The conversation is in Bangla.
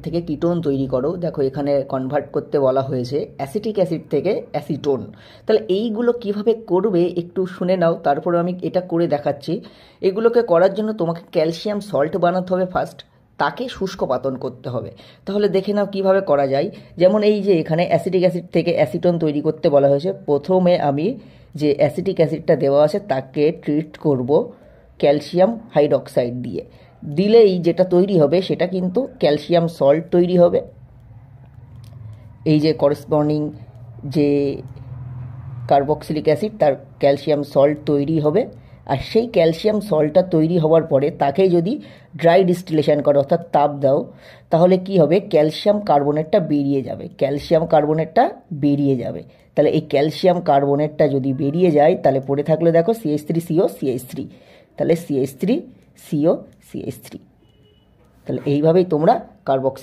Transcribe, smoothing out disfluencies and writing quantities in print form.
থেকে কিটোন তৈরি করো। দেখো এখানে কনভার্ট করতে বলা হয়েছে অ্যাসিটিক অ্যাসিড থেকে অ্যাসিটোন। তাহলে এইগুলো কিভাবে করবে একটু শুনে নাও, তারপরে আমি এটা করে দেখাচ্ছি। এগুলোকে করার জন্য তোমাকে ক্যালসিয়াম সল্ট বানাতে হবে ফার্স্ট, তাকে শুষ্ক পাতন করতে হবে। তাহলে দেখে নাও কিভাবে করা যায়। যেমন এই যে এখানে অ্যাসিটিক অ্যাসিড থেকে অ্যাসিটোন তৈরি করতে বলা হয়েছে। প্রথমে আমি যে অ্যাসিটিক অ্যাসিডটা দেওয়া আছে তাকে ট্রিট করব ক্যালসিয়াম হাইড্রক্সাইড দিয়ে। দিলেই যেটা তৈরি হবে সেটা কিন্তু ক্যালসিয়াম সল্ট তৈরি হবে। এই যে করেসপন্ডিং যে কার্বক্সিলিক অ্যাসিড তার ক্যালসিয়াম সল্ট তৈরি হবে। আর সেই ক্যালসিয়াম সল্টটা তৈরি হওয়ার পরে তাকে যদি ড্রাই ডিস্টিলেশন করো অর্থাৎ তাপ দাও, তাহলে কি হবে, ক্যালসিয়াম কার্বনেটটা বেরিয়ে যাবে। ক্যালসিয়াম কার্বনেটটা বেরিয়ে যাবে। তাহলে এই ক্যালসিয়াম কার্বনেটটা যদি বেরিয়ে যায় তাহলে পড়ে থাকলে দেখো CH3CO CH3, তাহলে CH3CO CH3। তাহলে এইভাবেই তোমরা কার্বক্সি